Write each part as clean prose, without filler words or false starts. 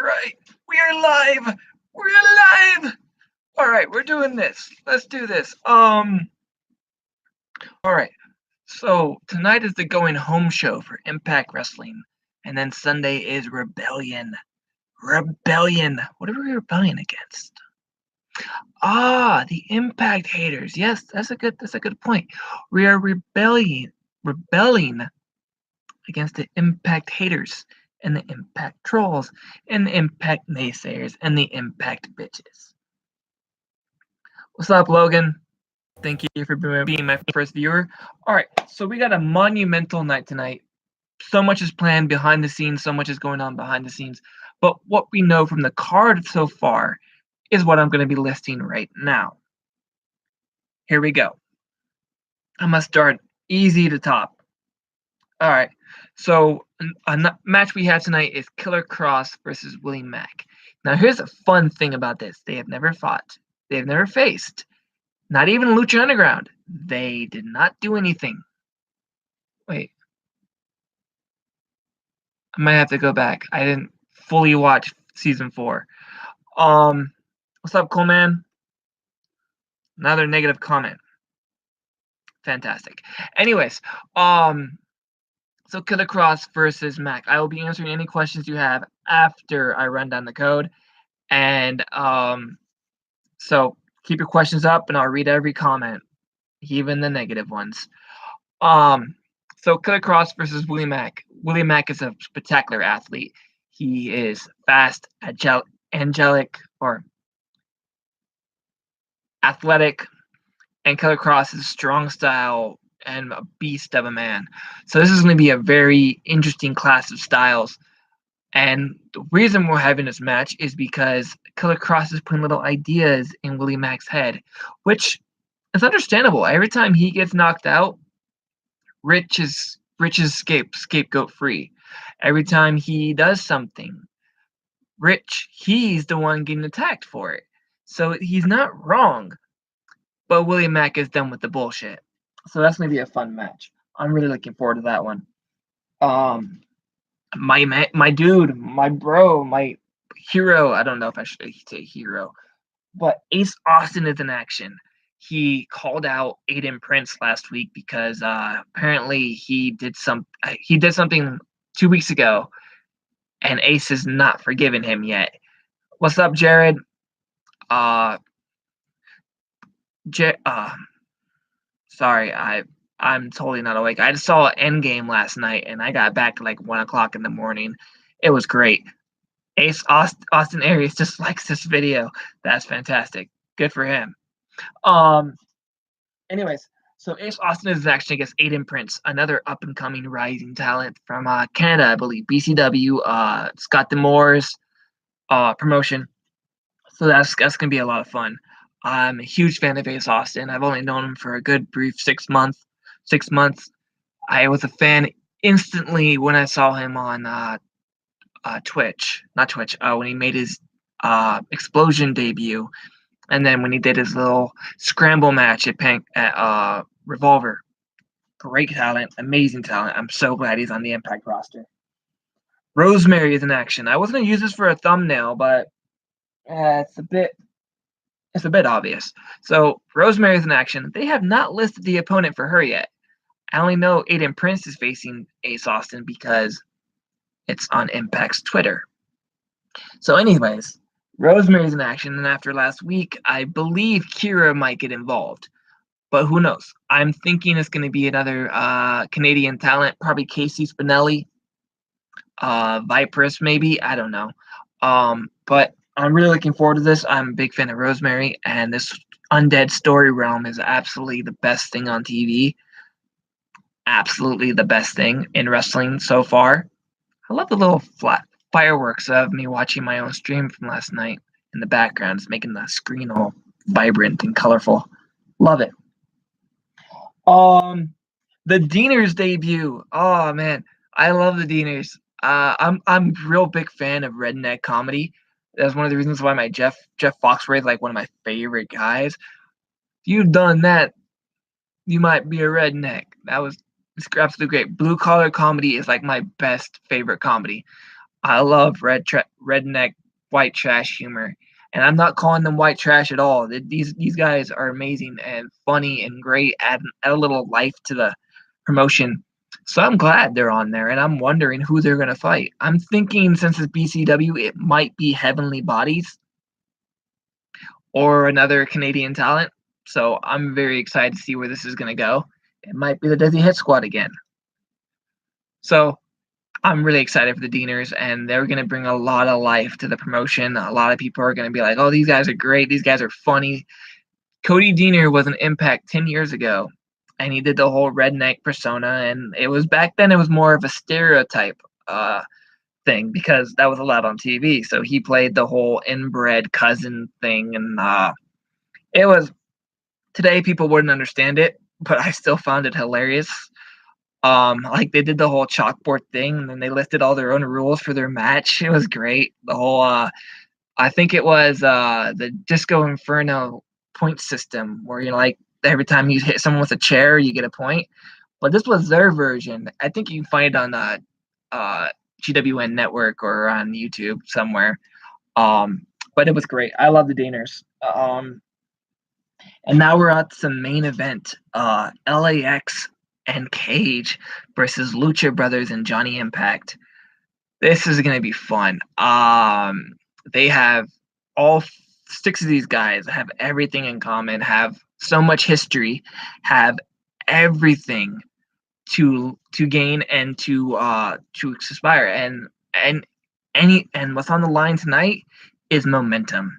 right. We are live. We're alive. All right, we're doing this. Let's do this. All right. So tonight is the going home show for Impact Wrestling, and then Sunday is Rebellion. Rebellion. What are we rebelling against? The Impact haters. Yes, that's a good point. We are rebelling against the Impact haters and the Impact trolls and the Impact naysayers and the Impact bitches. What's up, Logan? Thank you for being my first viewer. All right, so we got a monumental night tonight. So much is planned behind the scenes, so much is going on behind the scenes. But what we know from the card so far is what I'm going to be listing right now. Here we go. I'm going to start easy to top. All right, so a match we have tonight is Killer Kross versus Willie Mack. Now, here's a fun thing about this. They have never fought. They have never faced. Not even Lucha Underground. They did not do anything. Wait. I might have to go back. I didn't fully watch season 4. What's up, Coleman? Another negative comment. Fantastic. Anyways, so Killer Kross versus Mack. I will be answering any questions you have after I run down the code. And so keep your questions up and I'll read every comment, even the negative ones. So Killer Kross versus Willie Mack. Willie Mack is a spectacular athlete. He is fast, angelic, or athletic, and Killer Kross is strong style and a beast of a man. So this is going to be a very interesting class of styles. And the reason we're having this match is because Killer Kross is putting little ideas in Willie Mack's head, which is understandable. Every time he gets knocked out, Rich is scapegoat free. Every time he does something, he's the one getting attacked for it. So he's not wrong, but Willie Mack is done with the bullshit. So that's gonna be a fun match. I'm really looking forward to that one. My dude, my bro, my hero. I don't know if I should say hero, but Ace Austin is in action. He called out Aiden Prince last week because apparently he did something 2 weeks ago, and Ace has not forgiven him yet. What's up, Jared? Sorry, I'm totally not awake. I just saw Endgame last night, and I got back at like 1:00 in the morning. It was great. Ace Austin Aries just likes this video. That's fantastic. Good for him. Anyways, so Ace Austin is actually against Aiden Prince, another up-and-coming rising talent from Canada, I believe, BCW, Scott D'Amore's promotion. So that's gonna be a lot of fun. I'm a huge fan of Ace Austin. I've only known him for a good brief 6 months. I was a fan instantly when I saw him on Twitch, not Twitch. When he made his Explosion debut, and then when he did his little scramble match at Revolver. Great talent, amazing talent. I'm so glad he's on the Impact roster. Rosemary is in action. I wasn't gonna use this for a thumbnail, but it's a bit obvious. So Rosemary is in action. They have not listed the opponent for her yet. I only know Aiden Prince is facing Ace Austin because it's on Impact's Twitter. So anyways, Rosemary's in action, and after last week, I believe Kira might get involved. But who knows? I'm thinking it's going to be another Canadian talent, probably Casey Spinelli, Viperous maybe, I don't know. But I'm really looking forward to this. I'm a big fan of Rosemary, and this Undead Story Realm is absolutely the best thing on TV. Absolutely the best thing in wrestling so far. I love the little fireworks of me watching my own stream from last night in the background. It's making the screen all vibrant and colorful. Love it. The Deaners debut. Oh man, I love the Deaners. I'm a real big fan of redneck comedy. That's one of the reasons why my Jeff Foxworthy is like one of my favorite guys. If you've done that, you might be a redneck. It's absolutely great. Blue collar comedy is like my best favorite comedy. I love redneck white trash humor, and I'm not calling them white trash at all. These guys are amazing and funny and great, add a little life to the promotion. So I'm glad they're on there, and I'm wondering who they're gonna fight. I'm thinking since it's BCW, it might be Heavenly Bodies or another Canadian talent. So I'm very excited to see where this is gonna go. It might be the Desi Hit Squad again. So I'm really excited for the Deaners, and they're going to bring a lot of life to the promotion. A lot of people are going to be like, oh, these guys are great. These guys are funny. Cody Deaner was an Impact 10 years ago, and he did the whole redneck persona. And it was back then, it was more of a stereotype thing because that was allowed on TV. So he played the whole inbred cousin thing. And it was, today people wouldn't understand it, but I still found it hilarious. Like they did the whole chalkboard thing, and then they listed all their own rules for their match. It was great. The whole I think it was the Disco Inferno point system where like every time you hit someone with a chair, you get a point. But this was their version. I think you can find it on GWN Network or on YouTube somewhere. But it was great. I love the Daners. And now we're at the main event. LAX and Cage versus Lucha Brothers and Johnny Impact. This is going to be fun. They have all 6 of these guys have everything in common, have so much history, have everything to gain and to aspire. And what's on the line tonight is momentum.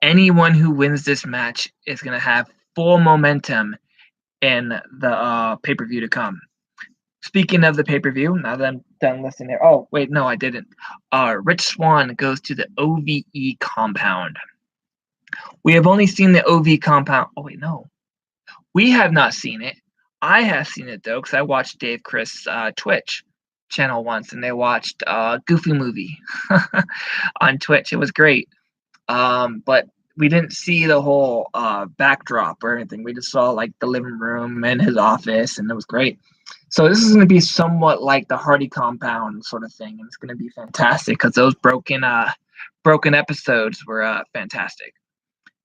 Anyone who wins this match is going to have full momentum in the pay-per-view to come. Speaking of the pay-per-view, now that I'm done listening there. Oh, wait, no, I didn't. Rich Swann goes to the OVE compound. We have only seen the OVE compound. Oh, wait, no. We have not seen it. I have seen it, though, because I watched Dave Chris' Twitch channel once, and they watched Goofy Movie on Twitch. It was great. But we didn't see the whole backdrop or anything. We just saw like the living room and his office, and it was great. So this is going to be somewhat like the Hardy compound sort of thing, and it's going to be fantastic because those broken episodes were fantastic.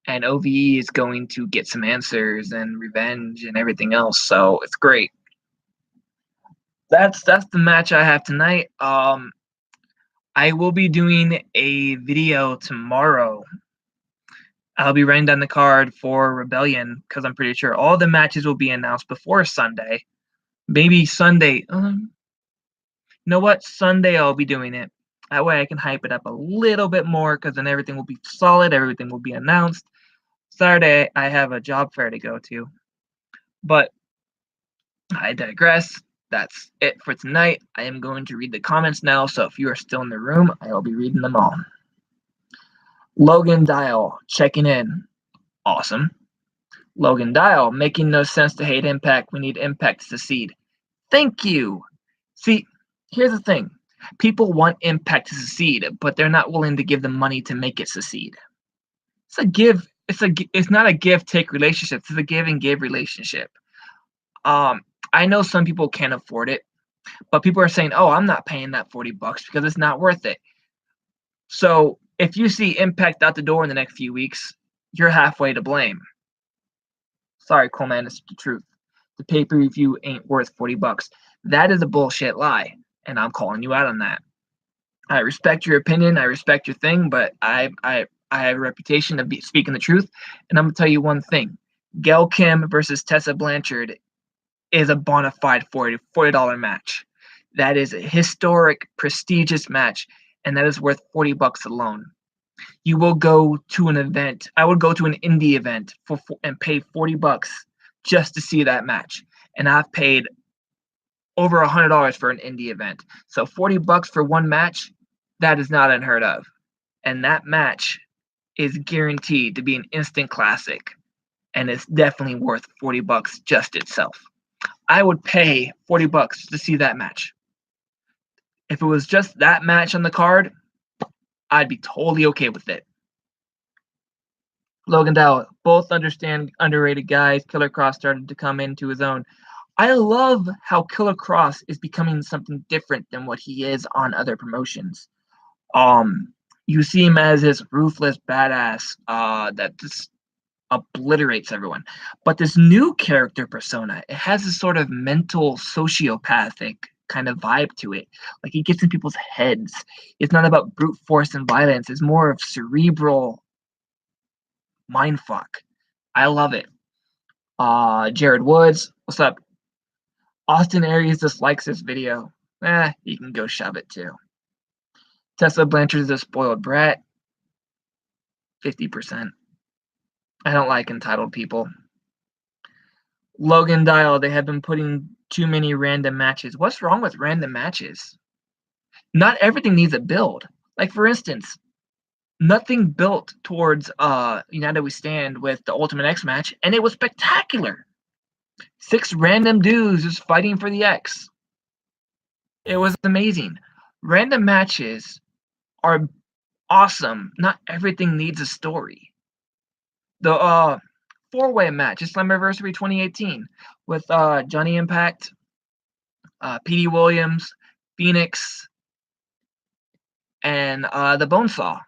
And OVE is going to get some answers and revenge and everything else, so it's great. That's the match I have tonight. I will be doing a video tomorrow. I'll be writing down the card for Rebellion because I'm pretty sure all the matches will be announced before Sunday. Maybe Sunday. You know what? Sunday I'll be doing it. That way I can hype it up a little bit more because then everything will be solid. Everything will be announced. Saturday I have a job fair to go to. But I digress. That's it for tonight. I am going to read the comments now, so if you are still in the room, I will be reading them all. Logan Dial, checking in. Awesome. Logan Dial, making no sense to hate Impact. We need Impact to succeed. Thank you. See, here's the thing. People want Impact to succeed, but they're not willing to give them money to make it succeed. It's a give. It's not a give-take relationship. It's a give and give relationship. I know some people can't afford it, but people are saying, "Oh, I'm not paying that $40 because it's not worth it." So if you see Impact out the door in the next few weeks, you're halfway to blame. Sorry, Coleman, it's the truth. The pay-per-view ain't worth $40. That is a bullshit lie, and I'm calling you out on that. I respect your opinion, I respect your thing, but I have a reputation of speaking the truth, and I'm gonna tell you one thing: Gail Kim versus Tessa Blanchard is a bona fide $40 match. That is a historic, prestigious match, and that is worth $40 alone. You will go to an event. I would go to an indie event and pay $40 just to see that match. And I've paid over $100 for an indie event. So $40 for one match, that is not unheard of. And that match is guaranteed to be an instant classic. And it's definitely worth $40 just itself. I would pay $40 to see that match. If it was just that match on the card, I'd be totally okay with it. Logan Dow, both understand underrated guys. Killer Kross started to come into his own. I love how Killer Kross is becoming something different than what he is on other promotions. You see him as this ruthless badass that just obliterates everyone. But this new character persona, it has this sort of mental sociopathic kind of vibe to it. Like he gets in people's heads. It's not about brute force and violence. It's more of cerebral mindfuck. I love it. Jared Woods, what's up? Austin Aries dislikes this video. You can go shove it too. Tessa Blanchard is a spoiled brat. 50%. I don't like entitled people. Logan Dial, they have been putting too many random matches. What's wrong with random matches? Not everything needs a build. Like, for instance, nothing built towards United We Stand with the Ultimate X match, and it was spectacular. 6 random dudes just fighting for the X. It was amazing. Random matches are awesome. Not everything needs a story. The 4-way match, Slammiversary 2018, with Johnny Impact, Petey Williams, Fenix, and the Bone Soldier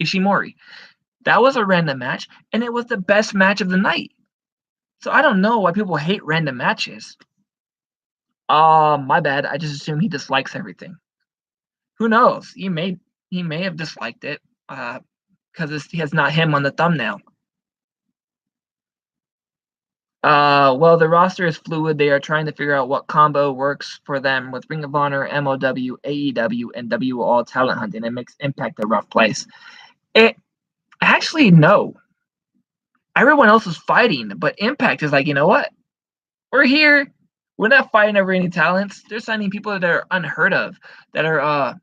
Ishimori. That was a random match, and it was the best match of the night. So I don't know why people hate random matches. My bad. I just assume he dislikes everything. Who knows? He may have disliked it because he has not him on the thumbnail. Well, the roster is fluid. They are trying to figure out what combo works for them with Ring of Honor, MOW, AEW, and W All Talent Hunting. It makes Impact a rough place. Actually, no. Everyone else is fighting, but Impact is like, you know what? We're here. We're not fighting over any talents. They're signing people that are unheard of, that are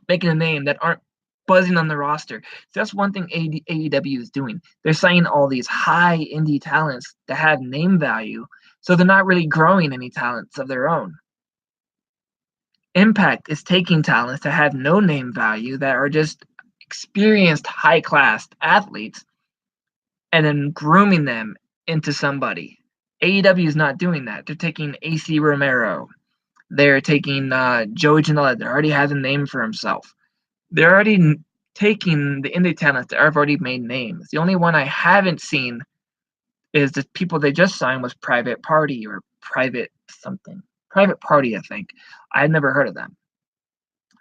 making a name, that aren't buzzing on the roster. So that's one thing AEW is doing. They're signing all these high indie talents that have name value, so they're not really growing any talents of their own. Impact is taking talents that have no name value, that are just experienced high-class athletes, and then grooming them into somebody. AEW is not doing that. They're taking AC Romero. They're taking Joey Janela that already has a name for himself. They're already taking the indie talents that have already made names. The only one I haven't seen is the people they just signed was Private Party or Private something. Private Party, I think. I had never heard of them.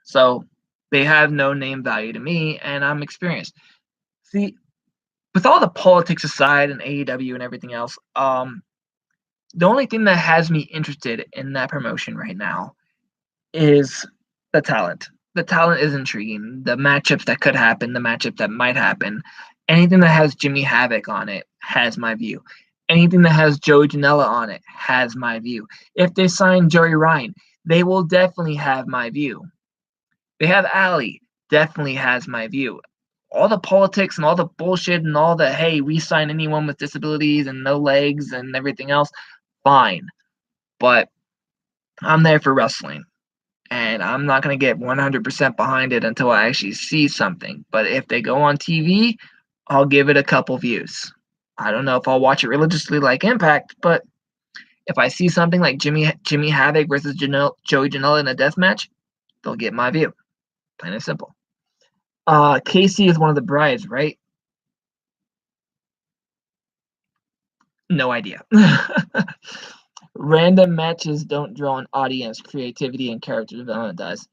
So they have no name value to me, and I'm experienced. See, with all the politics aside and AEW and everything else, the only thing that has me interested in that promotion right now is the talent. The talent is intriguing. The matchups that could happen, the matchup that might happen. Anything that has Jimmy Havoc on it has my view. Anything that has Joey Janela on it has my view. If they sign Joey Ryan, they will definitely have my view. They have Ali, definitely has my view. All the politics and all the bullshit and all the, hey, we sign anyone with disabilities and no legs and everything else, fine. But I'm there for wrestling. And I'm not going to get 100% behind it until I actually see something. But if they go on TV, I'll give it a couple views. I don't know if I'll watch it religiously like Impact, but if I see something like Jimmy Havoc versus Joey Janela in a death match, they'll get my view. Plain and simple. Casey is one of the brides, right? No idea. Random matches don't draw an audience. Creativity and character development does.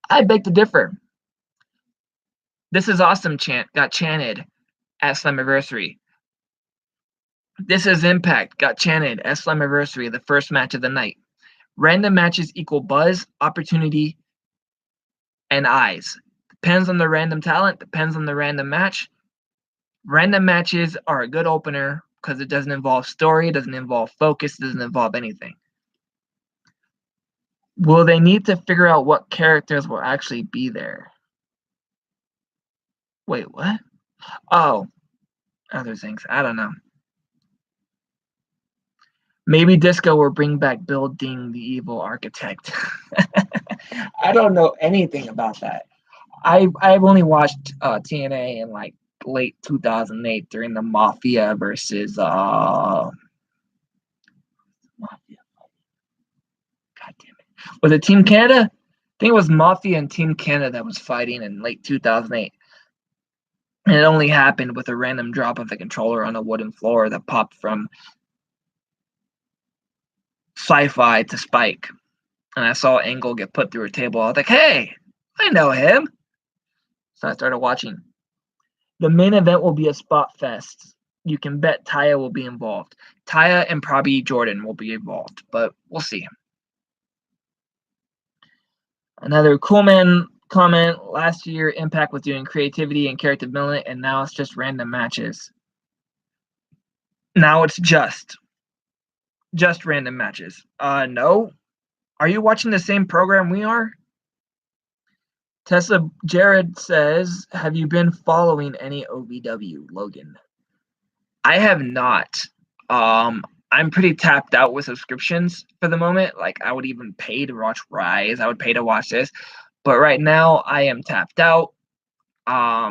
I beg to differ. This is awesome chant got chanted at Slammiversary. This is Impact got chanted at Slammiversary, the first match of the night. Random matches equal buzz, opportunity, and eyes. Depends on the random talent, depends on the random match. Random matches are a good opener because it doesn't involve story, it doesn't involve focus, it doesn't involve anything. Will they need to figure out what characters will actually be there? Wait, what? Oh, other things. I don't know. Maybe Disco will bring back Building the Evil Architect. I don't know anything about that. I've only watched TNA in like late 2008 during the Mafia versus Mafia. God damn it. Was it Team Canada? I think it was Mafia and Team Canada that was fighting in late 2008. And it only happened with a random drop of the controller on a wooden floor that popped from Sci-Fi to Spike. And I saw Angle get put through a table. I was like, hey, I know him. So I started watching. The main event will be a spot fest. You can bet Taya will be involved. Taya and probably Jordan will be involved, but we'll see. Another Coolman comment. Last year, Impact was doing creativity and character development, and now it's just random matches. Now it's just random matches. No. Are you watching the same program we are? Tessa Jared says, have you been following any OVW, Logan? I have not. I'm pretty tapped out with subscriptions for the moment. Like, I would even pay to watch Rise. I would pay to watch this. But right now, I am tapped out.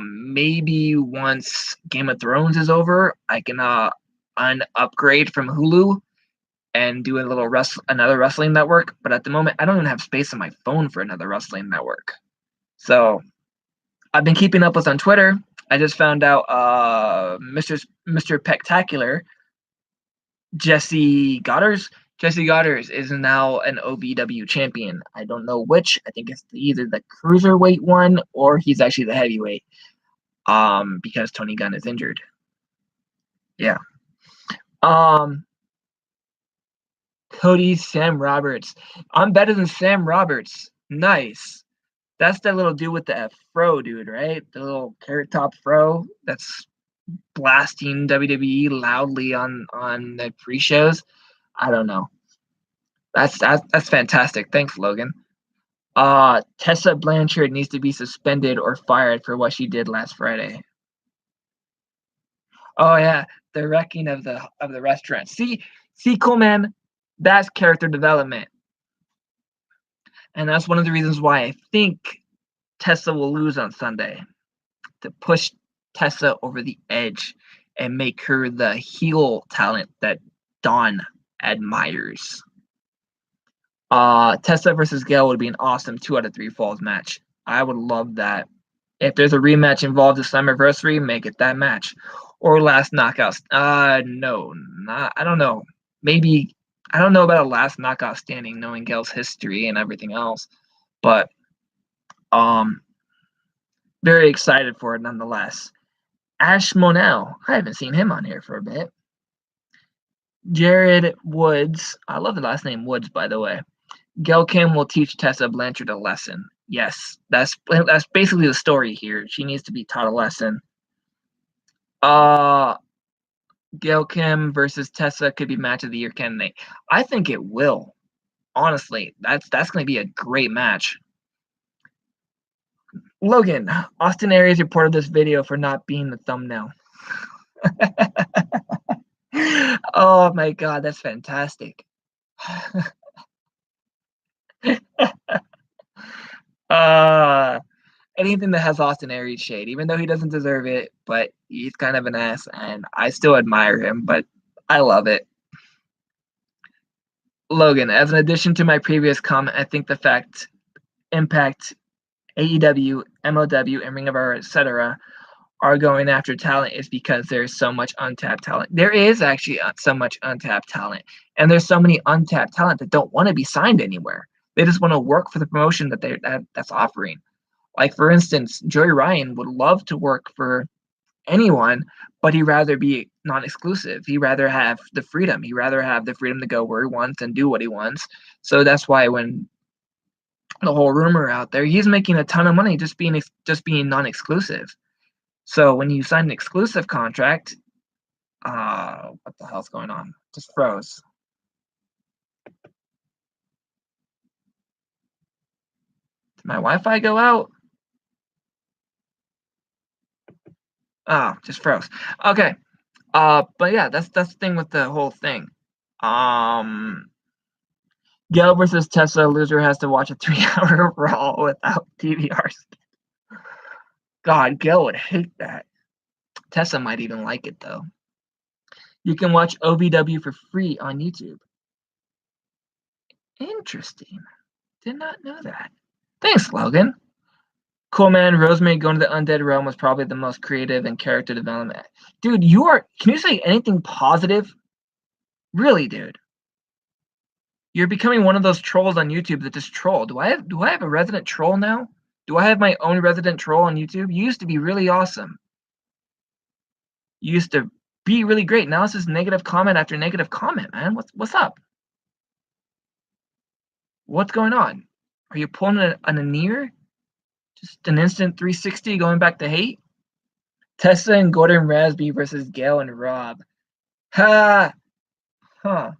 Maybe once Game of Thrones is over, I can upgrade from Hulu and do another wrestling network. But at the moment, I don't even have space on my phone for another wrestling network. So I've been keeping up with on Twitter. I just found out Mr. Spectacular, Jesse Goddard is now an OVW champion. I don't know which. I think it's either the cruiserweight one or he's actually the heavyweight. Because Tony Gunn is injured. Yeah. Cody, Sam Roberts. I'm better than Sam Roberts. Nice. That's that little dude with the fro, dude, right? The little carrot top fro that's blasting WWE loudly on the pre-shows. I don't know. That's fantastic. Thanks, Logan. Tessa Blanchard needs to be suspended or fired for what she did last Friday. Oh yeah, the wrecking of the restaurant. See, cool man, that's character development. And that's one of the reasons why I think Tessa will lose on Sunday, to push Tessa over the edge and make her the heel talent that Dawn admires. Tessa versus Gail would be an awesome 2 out of 3 falls match. I would love that. If there's a rematch involved this Slammiversary, make it that match. Or last knockouts. No, I don't know. Maybe, I don't know about a last knockout standing, knowing Gail's history and everything else. But very excited for it nonetheless. Ash Monell, I haven't seen him on here for a bit. Jared Woods, I love the last name Woods, by the way. Gail Kim will teach Tessa Blanchard a lesson. Yes, that's basically the story here. She needs to be taught a lesson. Gail Kim versus Tessa could be match of the year candidate. I think it will. Honestly, that's going to be a great match. Logan, Austin Aries reported this video for not being the thumbnail. Oh my god, that's fantastic. Anything that has Austin Aries shade, even though he doesn't deserve it, but he's kind of an ass, and I still admire him, but I love it. Logan, as an addition to my previous comment, I think the fact Impact, AEW, MLW, and Ring of Honor, etc., are going after talent is because there's so much untapped talent. There is actually so much untapped talent, and there's so many untapped talent that don't want to be signed anywhere. They just want to work for the promotion that's offering. Like, for instance, Joey Ryan would love to work for anyone, but he'd rather be non-exclusive. He'd rather have the freedom. He'd rather have the freedom to go where he wants and do what he wants. So that's why when the whole rumor out there, he's making a ton of money just being non-exclusive. So when you sign an exclusive contract, what the hell's going on? Just froze. Did my Wi-Fi go out? Oh, just froze. Okay. But yeah, that's the thing with the whole thing. Gail versus Tessa, loser has to watch a 3-hour Raw without DVRs. God, Gail would hate that. Tessa might even like it though. You can watch OVW for free on YouTube. Interesting. Did not know that. Thanks, Logan. Cool, man. Rosemary going to the undead realm was probably the most creative and character development. Dude, can you say anything positive? Really, dude. You're becoming one of those trolls on YouTube that just troll. Do I have a resident troll now? Do I have my own resident troll on YouTube? You used to be really awesome. You used to be really great. Now it's just negative comment after negative comment, man. What's up? What's going on? Are you pulling an Anir? Just an instant 360 going back to hate? Tessa and Gordon Rasby versus Gail and Rob. Ha! Huh.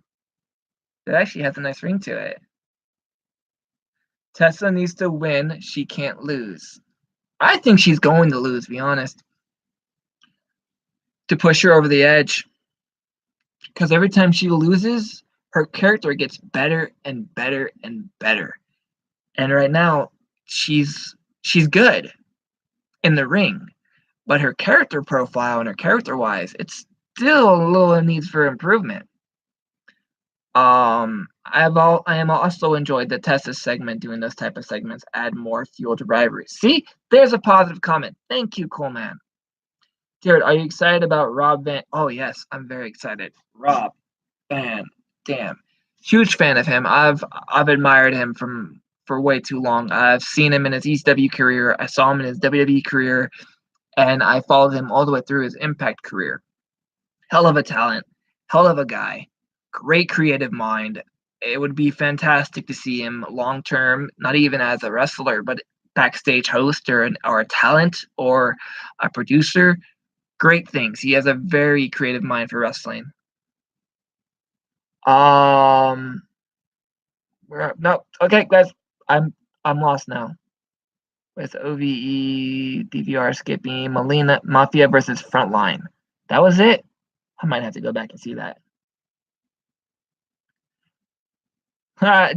It actually has a nice ring to it. Tessa needs to win. She can't lose. I think she's going to lose, to be honest. To push her over the edge. Because every time she loses, her character gets better and better and better. And right now, she's good in the ring. But her character profile and her character-wise, it's still a little needs for improvement. I am also enjoyed the Tessa segment, doing those type of segments, add more fuel to rivalries. See, there's a positive comment. Thank you, Coleman. Jared, are you excited about Rob Van? Oh yes, I'm very excited. Rob Van Dam, huge fan of him. I've admired him for way too long. I've seen him in his ECW career. I saw him in his WWE career, and I followed him all the way through his Impact career. Hell of a talent, hell of a guy, great creative mind. It would be fantastic to see him long term, not even as a wrestler, but backstage host or a talent or a producer. Great things. He has a very creative mind for wrestling. No, okay, guys, I'm lost now. With OVE, DVR skipping, Molina Mafia versus Frontline. That was it. I might have to go back and see that.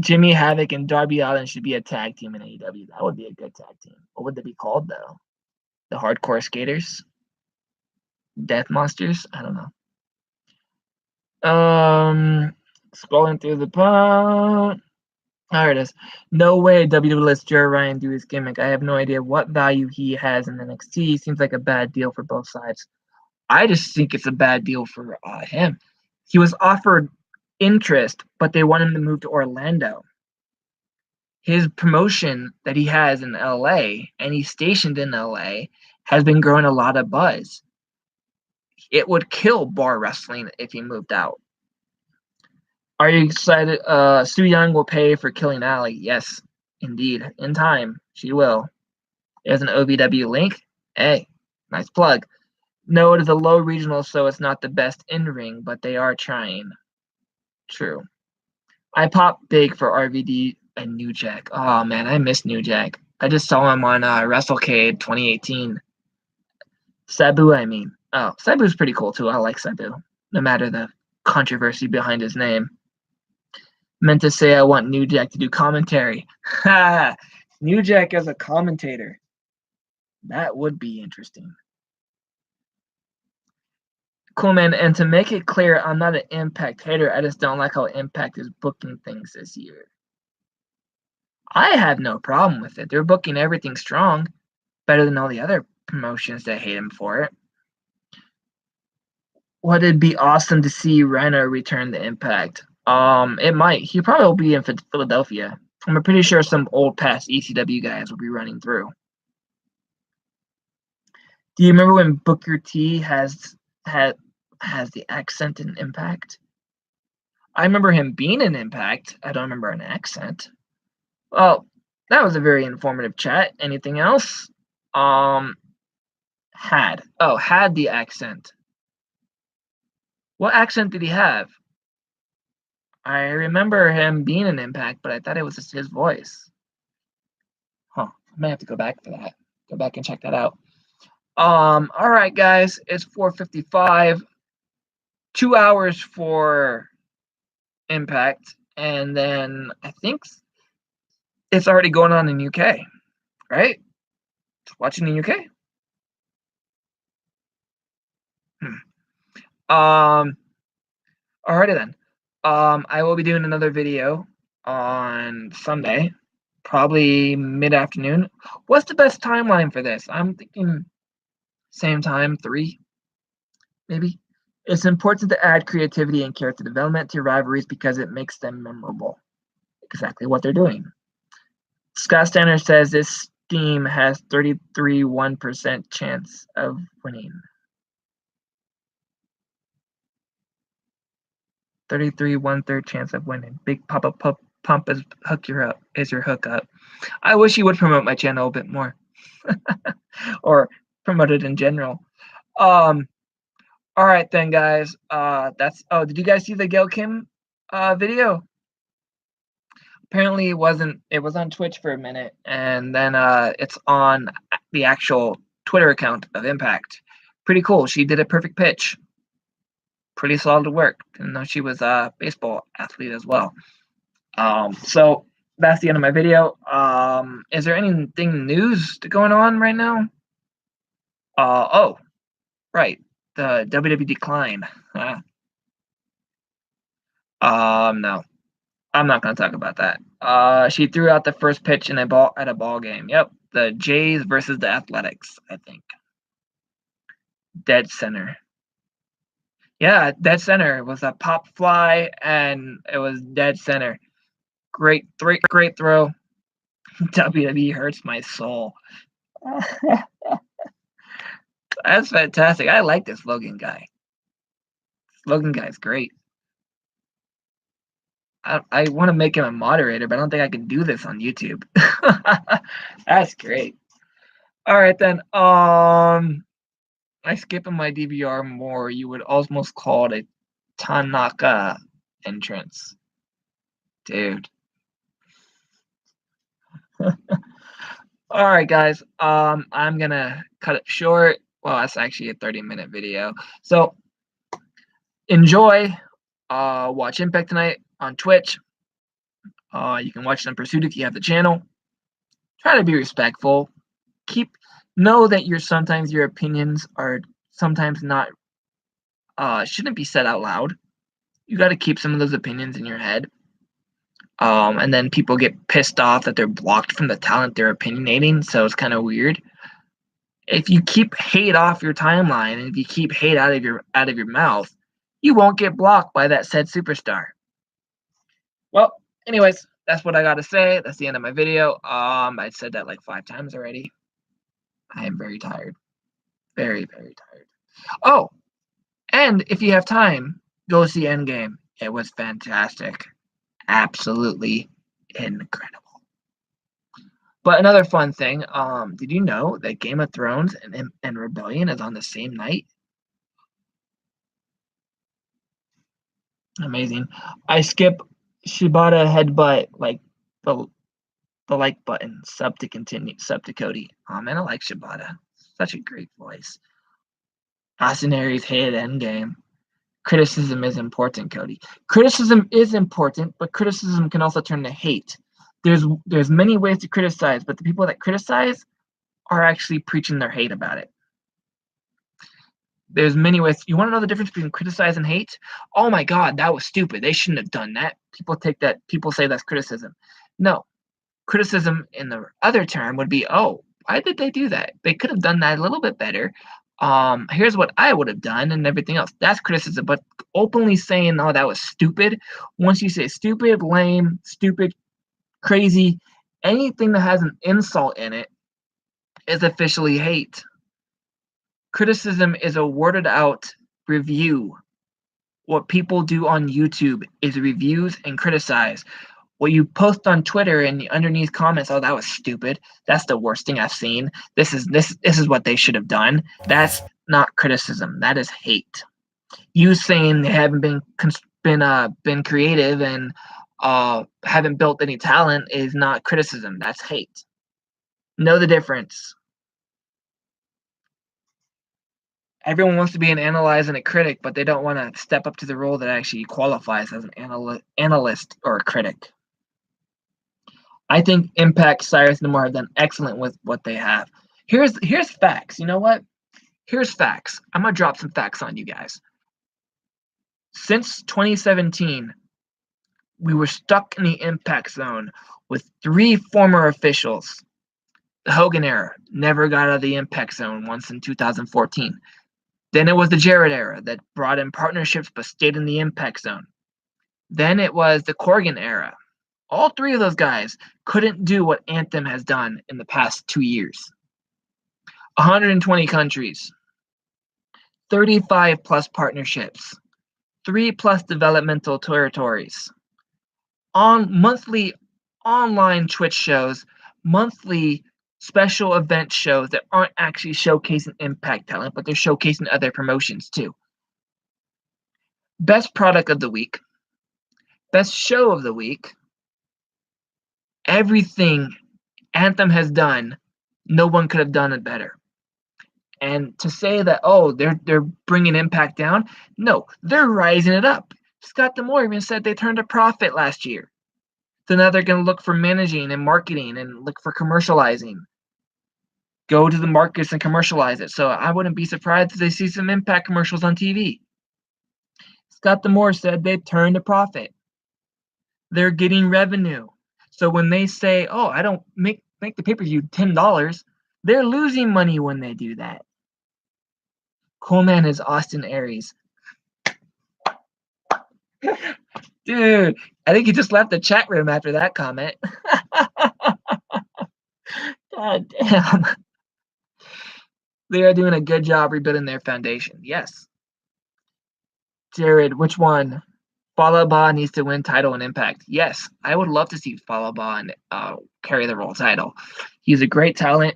Jimmy Havoc and Darby Allin should be a tag team in AEW. That would be a good tag team. What would they be called though? The Hardcore Skaters? Death Monsters? I don't know. Scrolling through the pod. There it is. No way WWE lets Joe Ryan do his gimmick. I have no idea what value he has in NXT. Seems like a bad deal for both sides. I just think it's a bad deal for him. He was offered interest, but they want him to move to Orlando. His promotion that he has in LA, and he's stationed in LA, has been growing a lot of buzz. It would kill bar wrestling if he moved out. Are you excited? Su Yung will pay for killing Ali. Yes, indeed. In time, she will. There's an OVW link. Hey, nice plug. No, it is a low regional, so it's not the best in-ring, but they are trying. True. I popped big for RVD and New Jack. Oh, man, I miss New Jack. I just saw him on WrestleCade 2018. Sabu, I mean. Oh, Sabu's pretty cool, too. I like Sabu, no matter the controversy behind his name. Meant to say I want New Jack to do commentary. Ha! New Jack as a commentator. That would be interesting. Cool, man. And to make it clear, I'm not an Impact hater. I just don't like how Impact is booking things this year. I have no problem with it. They're booking everything strong, better than all the other promotions that hate him for it. Would it be awesome to see Rhino return to Impact? It might. He probably will be in Philadelphia. I'm pretty sure some old past ECW guys will be running through. Do you remember when Booker T has the accent in Impact? I remember him being in Impact. I don't remember an accent. Well, that was a very informative chat. Anything else? Had the accent. What accent did he have? I remember him being in Impact, but I thought it was just his voice. Huh. I may have to go back for that. Go back and check that out. All right, guys. It's 4:55. 2 hours for Impact, and then I think it's already going on in UK, right? Watching in UK. Alrighty then. I will be doing another video on Sunday. probably mid-afternoon. What's the best timeline for this? I'm thinking same time, 3, maybe. It's important to add creativity and character development to your rivalries because it makes them memorable. Exactly what they're doing. Scott Stanner says this team has 33.1% chance of winning. 33.1/3 chance of winning. Big Papa Pump is your hookup. I wish you would promote my channel a bit more, or promote it in general. All right then, guys. That's. Oh, did you guys see the Gail Kim video? Apparently, it wasn't. It was on Twitch for a minute, and then it's on the actual Twitter account of Impact. Pretty cool. She did a perfect pitch. Pretty solid work, even though she was a baseball athlete as well. So that's the end of my video. Is there anything news going on right now? Oh, right, the WWE decline. No, I'm not gonna talk about that. She threw out the first pitch in a ball game. Yep, the Jays versus the Athletics, I think. Dead center. Yeah, dead center. It was a pop fly, and it was dead center. Great throw. WWE hurts my soul. That's fantastic. I like this Logan guy. Logan guy's great. I want to make him a moderator, but I don't think I can do this on YouTube. That's great. All right then. I skip in my DVR more. You would almost call it a Tanaka entrance, dude. All right, guys. I'm gonna cut it short. Well, that's actually a 30-minute video. So enjoy. Watch Impact tonight on Twitch. You can watch it on Pursuit if you have the channel. Try to be respectful. Know that sometimes your opinions are sometimes not shouldn't be said out loud. You got to keep some of those opinions in your head. And then people get pissed off that they're blocked from the talent they're opinionating, so it's kind of weird. If you keep hate off your timeline and if you keep hate out of your mouth, you won't get blocked by that said superstar. Well, anyways, that's what I got to say. That's the end of my video. I said that like 5 times already. I am very tired. Very, very tired. Oh, and if you have time, go see Endgame. It was fantastic. Absolutely incredible. But another fun thing, did you know that Game of Thrones and Rebellion is on the same night? Amazing. I skip Shibata headbutt like the like button. Sub to continue. Sub to Cody. Oh man, I like Shibata. Such a great voice. Austin Aries hated Endgame. Criticism is important, Cody. Criticism is important, but criticism can also turn to hate. There's many ways to criticize, but the people that criticize are actually preaching their hate about it. There's many ways. You want to know the difference between criticize and hate? Oh my God, that was stupid. They shouldn't have done that. People say that's criticism. No. Criticism in the other term would be, oh, why did they do that? They could have done that a little bit better. Here's what I would have done and everything else. That's criticism. But openly saying, oh, that was stupid. Once you say stupid, lame, stupid, crazy, anything that has an insult in it is officially hate. Criticism is a worded out review. What people do on YouTube is reviews and criticize. What you post on Twitter and underneath comments, oh, that was stupid. That's the worst thing I've seen. This is what they should have done. That's not criticism. That is hate. You saying they haven't been creative and haven't built any talent is not criticism. That's hate. Know the difference. Everyone wants to be an analyst and a critic, but they don't want to step up to the role that actually qualifies as an analyst or a critic. I think Impact, Cyrus and Noir have done excellent with what they have. Here's facts. You know what? Here's facts. I'm going to drop some facts on you guys. Since 2017, we were stuck in the Impact Zone with 3 former officials. The Hogan era never got out of the Impact Zone once in 2014. Then it was the Jarrett era that brought in partnerships but stayed in the Impact Zone. Then it was the Corgan era. All 3 of those guys couldn't do what Anthem has done in the past 2 years. 120 countries, 35 plus partnerships, 3 plus developmental territories, on monthly online Twitch shows, monthly special event shows that aren't actually showcasing Impact talent, but they're showcasing other promotions too. Best product of the week, best show of the week, everything Anthem has done, no one could have done it better. And to say that, oh, they're bringing Impact down, no, they're rising it up. Scott D'Amore even said they turned a profit last year. So now they're going to look for managing and marketing and look for commercializing. Go to the markets and commercialize it. So I wouldn't be surprised if they see some Impact commercials on TV. Scott D'Amore said they've turned a profit. They're getting revenue. So when they say, oh, I don't make the pay-per-view $10, they're losing money when they do that. Coleman is Austin Aries. Dude, I think he just left the chat room after that comment. God damn. They are doing a good job rebuilding their foundation. Yes. Jared, which one? Falaba needs to win title and Impact. Yes, I would love to see Falaba carry the World title. He's a great talent.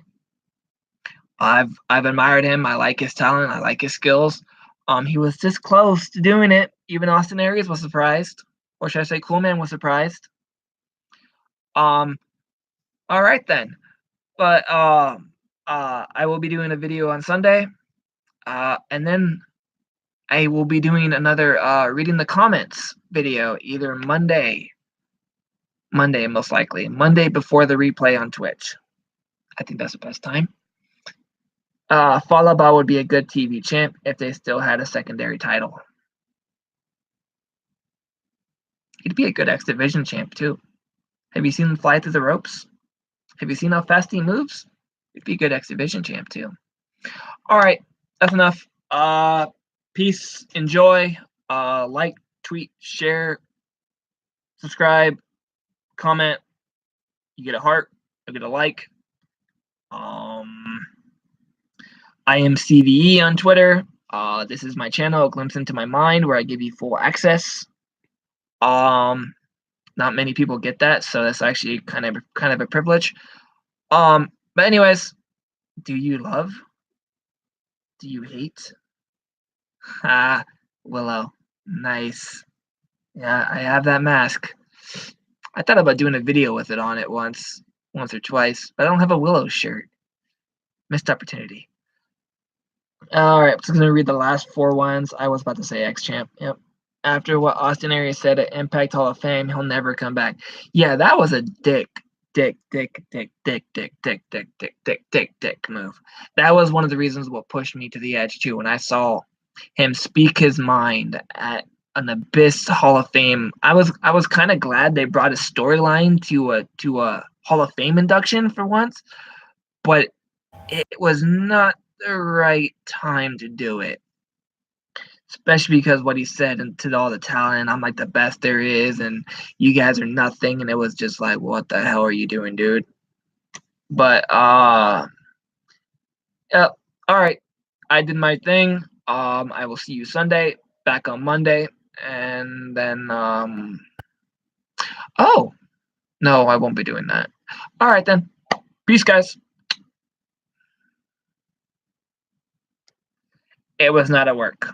I've admired him. I like his talent. I like his skills. He was this close to doing it. Even Austin Aries was surprised. Or should I say Coolman was surprised. All right then. But I will be doing a video on Sunday. And then I will be doing another reading the comments video either Monday most likely. Monday before the replay on Twitch. I think that's the best time. Falaba would be a good TV champ if they still had a secondary title. He'd be a good X Division champ too. Have you seen him fly through the ropes? Have you seen how fast he moves? He'd be a good X Division champ too. All right, that's enough. Peace, enjoy, like, tweet, share, subscribe, comment. You get a heart, you get a like. I am CVE on Twitter. This is my channel, A Glimpse Into My Mind, where I give you full access. Not many people get that, so that's actually kind of a privilege. But anyways, do you love? Do you hate? Ha, Willow, nice. Yeah, I have that mask. I thought about doing a video with it on it once or twice, but I don't have a Willow shirt. Missed opportunity. All right, I'm just gonna read the last 4 ones. I was about to say X-Champ. Yep. After what Austin Aries said at Impact Hall of Fame, he'll never come back. Yeah, that was a dick move. That was one of the reasons what pushed me to the edge too. When I saw him speak his mind at an Abyss Hall of Fame, I was kind of glad they brought a storyline to a Hall of Fame induction for once, but it was not the right time to do it. Especially because what he said and to all the talent, I'm like the best there is, and you guys are nothing, and it was just like, what the hell are you doing, dude? But yeah, all right, I did my thing. I will see you Sunday, back on Monday, and then oh no, I won't be doing that. All right then, peace, guys. It was not at work.